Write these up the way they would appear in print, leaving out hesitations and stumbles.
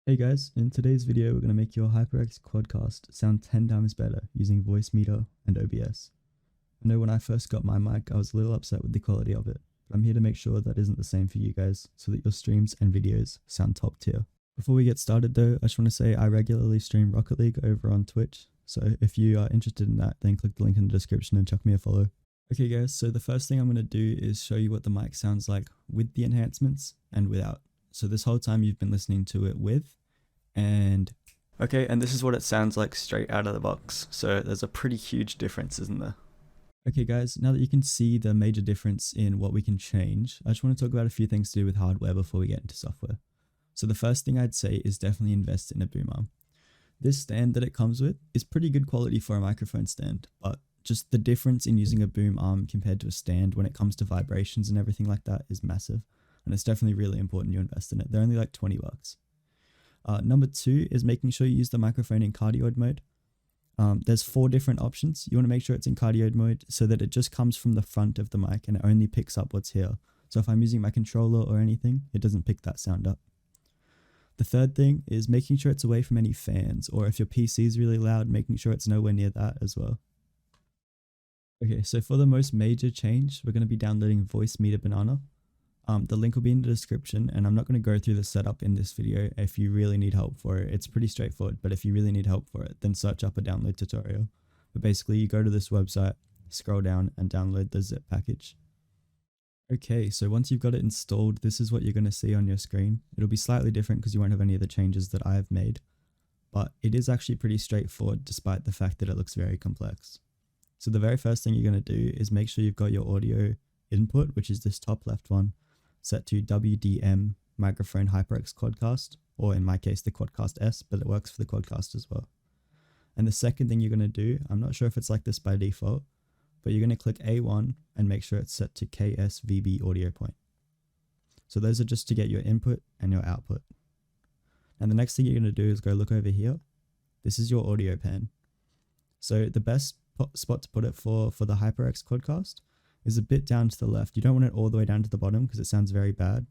Hey guys, in today's video we're going to make your HYPERX QUADCAST sound 10 times better using VoiceMeeter and OBS. I know when I first got my mic I was a little upset with the quality of it, but I'm here to make sure that isn't the same for you guys so that your streams and videos sound top tier. Before we get started though, I just want to say I regularly stream Rocket League over on Twitch, so if you are interested in that then click the link in the description and chuck me a follow. Okay guys, so the first thing I'm going to do is show you what the mic sounds like with the enhancements and without. So this whole time you've been listening to it with, and this is what it sounds like straight out of the box. So there's a pretty huge difference, isn't there? Okay guys, now that you can see the major difference in what we can change, I just want to talk about a few things to do with hardware before we get into software. So the first thing I'd say is definitely invest in a boom arm. This stand that it comes with is pretty good quality for a microphone stand, but just the difference in using a boom arm compared to a stand when it comes to vibrations and everything like that is massive. And it's definitely really important you invest in it. They're only like 20 bucks. Number 2 is making sure you use the microphone in cardioid mode. There's 4 different options. You want to make sure it's in cardioid mode so that it just comes from the front of the mic and it only picks up what's here. So if I'm using my controller or anything, it doesn't pick that sound up. The third thing is making sure it's away from any fans, or if your PC is really loud, making sure it's nowhere near that as well. Okay, so for the most major change, we're going to be downloading VoiceMeeter Banana. The link will be in the description, and I'm not going to go through the setup in this video. If you really need help for it, it's pretty straightforward, but if you really need help for it, then search up a download tutorial. But basically you go to this website, scroll down and download the zip package. Okay, so once you've got it installed, this is what you're going to see on your screen. It'll be slightly different because you won't have any of the changes that I have made, but it is actually pretty straightforward despite the fact that it looks very complex. So the very first thing you're going to do is make sure you've got your audio input, which is this top left one, set to WDM microphone HYPERX QUADCAST, or in my case the QUADCAST S, but it works for the QUADCAST as well. And the second thing you're going to do, I'm not sure if it's like this by default, but you're going to click A1 and make sure it's set to KSVB audio point. So those are just to get your input and your output. And the next thing you're going to do is go look over here. This is your audio pan. So the best spot to put it for the HYPERX QUADCAST is a bit down to the left. You don't want it all the way down to the bottom because it sounds very bad.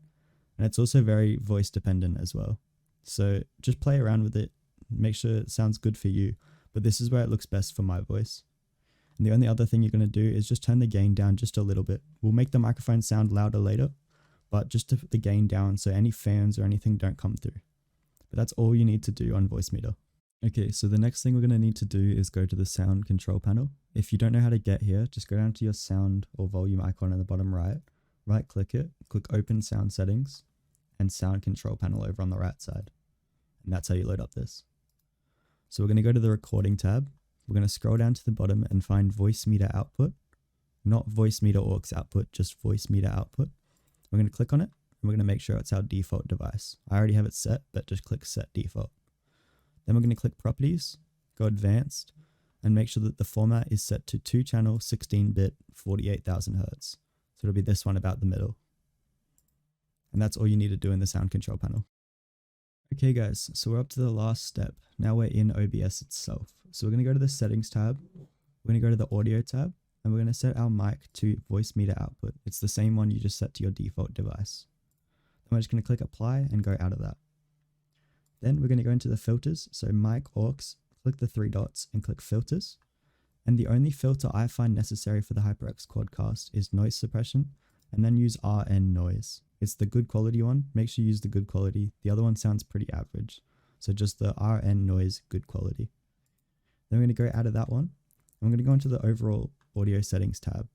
And it's also very voice dependent as well. So just play around with it, make sure it sounds good for you. But this is where it looks best for my voice. And the only other thing you're going to do is just turn the gain down just a little bit. We'll make the microphone sound louder later, but just to put the gain down so any fans or anything don't come through. But that's all you need to do on VoiceMeeter. Okay, so the next thing we're going to need to do is go to the sound control panel. If you don't know how to get here, just go down to your sound or volume icon in the bottom right click it, click open sound settings and sound control panel over on the right side. And that's how you load up this. So we're going to go to the recording tab. We're going to scroll down to the bottom and find VoiceMeeter output, not VoiceMeeter aux output, just VoiceMeeter output. We're going to click on it and we're going to make sure it's our default device. I already have it set, but just click set default. Then we're going to click properties, go advanced, and make sure that the format is set to 2-channel 16-bit 48,000 Hz. So it'll be this one about the middle. And that's all you need to do in the sound control panel. Okay guys, so we're up to the last step. Now we're in OBS itself. So we're going to go to the settings tab, we're going to go to the audio tab, and we're going to set our mic to VoiceMeeter output. It's the same one you just set to your default device. Then we're just going to click apply and go out of that. Then we're going to go into the filters, so mic aux, click the 3 dots and click filters. And the only filter I find necessary for the HYPERX QUADCAST is noise suppression, and then use RN noise. It's the good quality one, make sure you use the good quality. The other one sounds pretty average, so just the RN noise good quality. Then we're going to go out of that one, and we're going to go into the overall audio settings tab.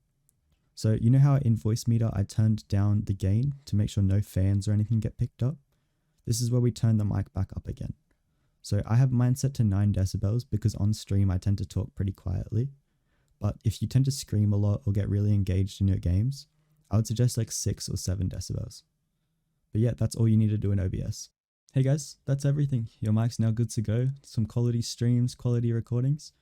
So you know how in VoiceMeeter I turned down the gain to make sure no fans or anything get picked up? This is where we turn the mic back up again. So I have mine set to 9 decibels because on stream I tend to talk pretty quietly. But if you tend to scream a lot or get really engaged in your games, I would suggest like 6 or 7 decibels. But yeah, that's all you need to do in OBS. Hey guys, that's everything. Your mic's now good to go. Some quality streams, quality recordings.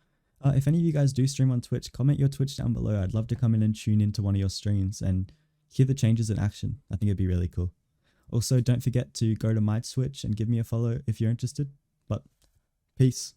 If any of you guys do stream on Twitch, comment your Twitch down below. I'd love to come in and tune into one of your streams and hear the changes in action. I think it'd be really cool. Also, don't forget to go to my Twitch and give me a follow if you're interested. But peace.